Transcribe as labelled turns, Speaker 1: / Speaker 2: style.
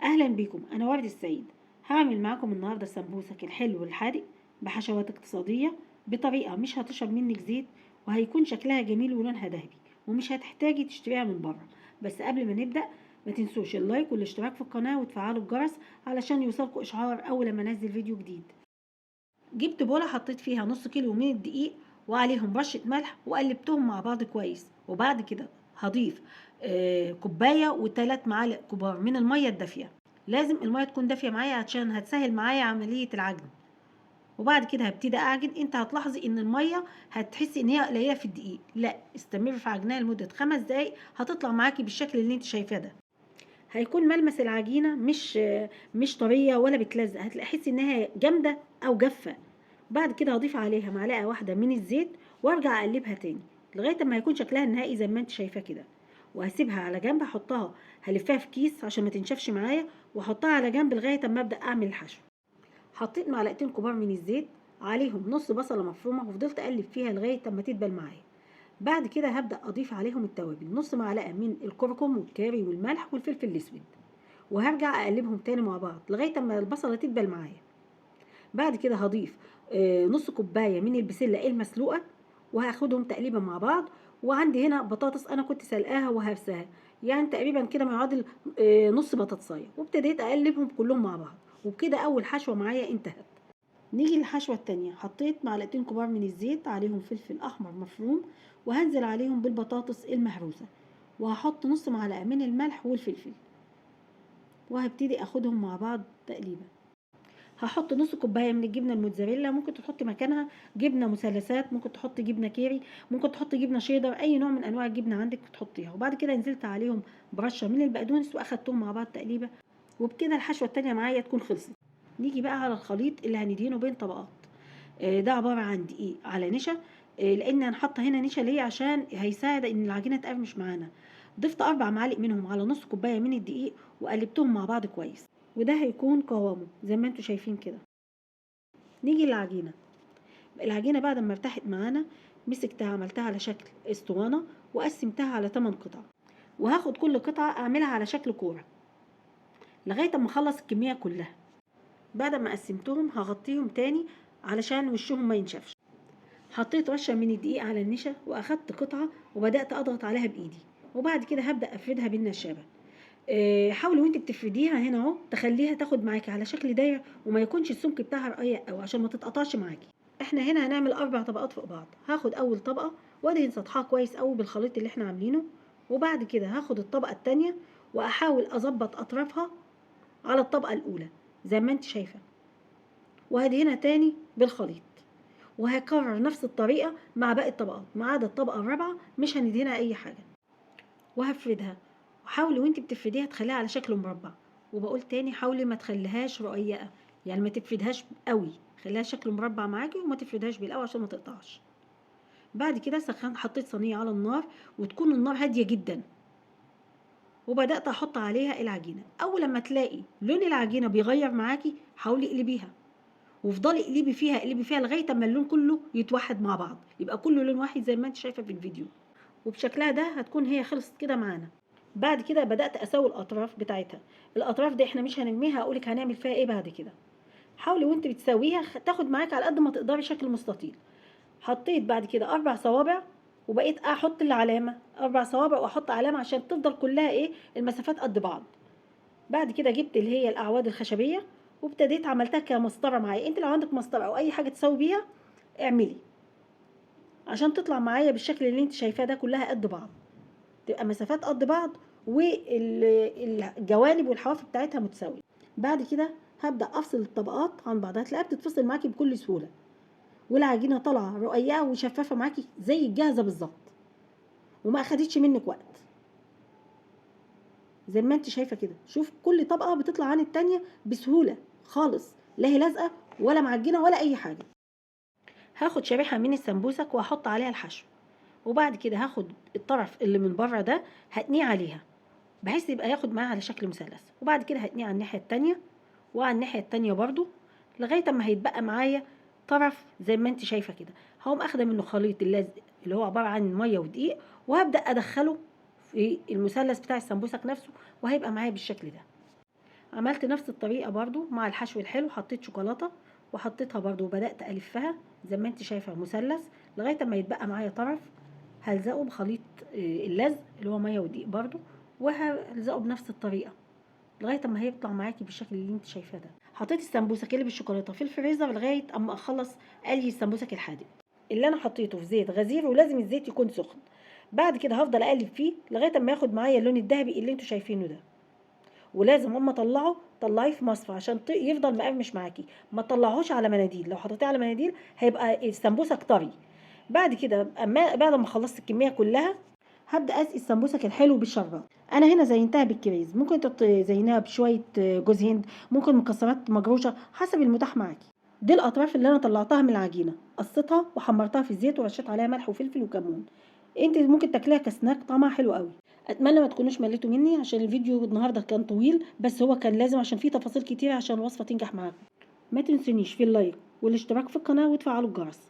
Speaker 1: اهلا بيكم. انا ورد السيد. هعمل معاكم النهارده السمبوسك الحلو والحادق بحشوات اقتصاديه بطريقه مش هتشرب منك زيت، وهيكون شكلها جميل ولونها ذهبي، ومش هتحتاجي تشتريها من بره. بس قبل ما نبدا، ما تنسوش اللايك والاشتراك في القناه وتفعلوا الجرس علشان يوصلكوا اشعار اول ما انزل فيديو جديد. جبت بوله حطيت فيها نص كيلو من الدقيق وعليهم رشه ملح وقلبتهم مع بعض كويس، وبعد كده هضيف كوبايه وثلاث معالق كبار من الميه الدافيه. لازم الميه تكون دافيه معايا عشان هتسهل معايا عمليه العجن. وبعد كده هبتدي اعجن. انت هتلاحظي ان الميه هتحسي ان هي قليله في الدقيق، لا، استمر في عجنها لمده 5 دقايق، هتطلع معاكي بالشكل اللي انت شايفاه ده. هيكون ملمس العجينه مش طريه ولا بتلزق، هتحسي انها جامده او جافه. بعد كده هضيف عليها معلقه واحده من الزيت وارجع اقلبها تاني لغايه ما يكون شكلها النهائي زي ما انت شايفاه كده. وهسيبها على جنب، هلفها في كيس عشان ما تنشفش معايا، واحطها على جنب لغايه ما ابدا اعمل الحشو. حطيت معلقتين كبار من الزيت، عليهم نص بصله مفرومه، وفضلت اقلب فيها لغايه ما تدبل معايا. بعد كده هبدا اضيف عليهم التوابل، نص معلقه من الكركم والكاري والملح والفلفل الاسود، وهرجع اقلبهم تاني مع بعض لغايه ما البصله تدبل معايا. بعد كده هضيف نص كوبايه من البسله المسلوقه، وهاخدهم تقليبا مع بعض. وعندي هنا بطاطس انا كنت سلقاها وهرساها، يعني تقريبا كده ما يعادل نص بطاطسايه، وابتديت اقلبهم كلهم مع بعض. وبكده اول حشوه معايا انتهت. نيجي للحشوه التانية. حطيت معلقتين كبار من الزيت، عليهم فلفل احمر مفروم، وهنزل عليهم بالبطاطس المهروسه، وهحط نص معلقه من الملح والفلفل، وهبتدي اخدهم مع بعض تقليبا. هحط نص كوبايه من الجبنه الموتزاريلا، ممكن تحطي مكانها جبنه مثلثات، ممكن تحطي جبنه كيري، ممكن تحطي جبنه شيدر، اي نوع من انواع الجبنه عندك تحطيها. وبعد كده نزلت عليهم برشه من البقدونس واخدتهم مع بعض تقليبه. وبكده الحشوه التانيه معايا تكون خلصت. نيجي بقى على الخليط اللي هندهنه بين طبقات. ده عباره عن دقيق على نشا، لان هنحط هنا نشا ليه؟ عشان هيساعد ان العجينه تقرمش معانا. ضفت 4 معالق منهم على نص كوبايه من الدقيق، وقلبتهم مع بعض كويس، وده هيكون قوامه زي ما انتم شايفين كده. نيجي للعجينه. العجينه بعد ما ارتاحت معانا، مسكتها عملتها على شكل اسطوانه، وقسمتها على 8 قطع، وهاخد كل قطعه اعملها على شكل كوره لغايه اما اخلص الكميه كلها. بعد ما قسمتهم هغطيهم تاني علشان وشهم ما ينشفش. حطيت رشه من الدقيق على النشا، واخدت قطعه وبدات اضغط عليها بايدي، وبعد كده هبدا افردها بالنشابه. حاولي وانت بتفرديها هنا اهو تخليها تاخد معاكي على شكل دايره، وما يكونش السمك بتاعها رقيق قوي عشان ما تتقطعش معاكي. احنا هنا هنعمل 4 طبقات فوق بعض. هاخد اول طبقه وادهن سطحها كويس قوي بالخليط اللي احنا عاملينه، وبعد كده هاخد الطبقه التانيه واحاول اظبط اطرافها على الطبقه الاولى زي ما انت شايفه، وهدهنها تاني بالخليط. وهكرر نفس الطريقه مع باقي الطبقات ما عدا الطبقه الرابعه، مش هندهنها اي حاجه. وهفردها، وحاولي وانت بتفرديها تخليها على شكل مربع. وبقول تاني، حاولي ما تخليهاش رقيقه، يعني ما تفردهاش قوي، خليها شكل مربع معاكي، وما تفردهاش بالقوي عشان ما تقطعش. بعد كده حطيت صينيه على النار، وتكون النار هاديه جدا، وبدات احط عليها العجينه. اول لما تلاقي لون العجينه بيغير معاكي، حاولي اقلبيها، وافضلي اقلبي فيها لغايه اما اللون كله يتوحد مع بعض، يبقى كله لون واحد زي ما انت شايفه في الفيديو. وبشكلها ده هتكون هي خلصت كده معانا. بعد كده بدات اسوي الاطراف بتاعتها. الاطراف دي احنا مش هنرميها، هقولك هنعمل فيها ايه بعد كده. حاولي وانت بتسويها تاخد معاك على قد ما تقدري شكل مستطيل. حطيت بعد كده 4 صوابع، وبقيت احط العلامه 4 صوابع، واحط علامه عشان تفضل كلها ايه، المسافات قد بعض. بعد كده جبت اللي هي الاعواد الخشبيه، وابتديت عملتها كمسطره معايا. انت لو عندك مسطره او اي حاجه تسوي بيها اعملي، عشان تطلع معايا بالشكل اللي انت شايفاه ده، كلها قد بعض، تبقى مسافات قد بعض، والجوانب والحواف بتاعتها متساويه. بعد كده هبدا افصل الطبقات عن بعضها، هتلاقيها بتتفصل معاكي بكل سهوله، والعجينه طالعه رقيقه وشفافه معاكي زي الجاهزه بالظبط، وما اخدتش منك وقت زي ما انت شايفه كده. شوف كل طبقه بتطلع عن التانيه بسهوله خالص، لا هي لازقه ولا معجنه ولا اي حاجه. هاخد شريحه من السمبوسك واحط عليها الحشو، وبعد كده هاخد الطرف اللي من بره ده هتنيه عليها بحيث يبقى ياخد معاه على شكل مثلث، وبعد كده هتنيه على الناحيه التانيه وعلى الناحيه التانيه برضو لغايه اما هيتبقى معايا طرف زي ما انت شايفه كده. هقوم اخده منه خليط اللزق اللي هو عباره عن ميه ودقيق، وهبدا ادخله في المثلث بتاع السمبوسك نفسه، وهيبقى معايا بالشكل ده. عملت نفس الطريقه برضو مع الحشو الحلو، حطيت شوكولاته وحطيتها برضو وبدات الفها زي ما انت شايفه مثلث لغايه ما يتبقى معايا طرف. هلزقه بخليط اللزق اللي هو ميه ودقيق برضو، وهلزقه بنفس الطريقه لغايه اما هيطلع معاكي بالشكل اللي انت شايفاه ده. حطيت السمبوسك اللي بالشوكولاته في الفريزر لغايه اما اخلص قلي السمبوسك الحادق اللي انا حطيته في زيت غزير، ولازم الزيت يكون سخن. بعد كده هفضل اقلب فيه لغايه اما ياخد معايا اللون الذهبي اللي انتوا شايفينه ده. ولازم اما طلعيه في مصفى عشان يفضل مقرمش معاكي، ما تطلعهوش على مناديل، لو حطيتيه على مناديل هيبقى السمبوسك طري. بعد كده بعد ما خلصت الكميه كلها هبدا اسقي السمبوسك الحلو بالشربات. انا هنا زينتها بالكريز، ممكن تزينها بشويه جوز هند، ممكن مكسرات مجروشه حسب المتاح معاكي. دي الاطراف اللي انا طلعتها من العجينه، قصيتها وحمرتها في الزيت ورشيت عليها ملح وفلفل وكمون. انت ممكن تاكليها كسناك، طعمها حلو قوي. اتمنى ما تكونوش مليتوا مني عشان الفيديو النهارده كان طويل، بس هو كان لازم عشان فيه تفاصيل كتير عشان الوصفه تنجح معاكم. ما تنسونيش في اللايك والاشتراك في القناه وتفعلوا الجرس.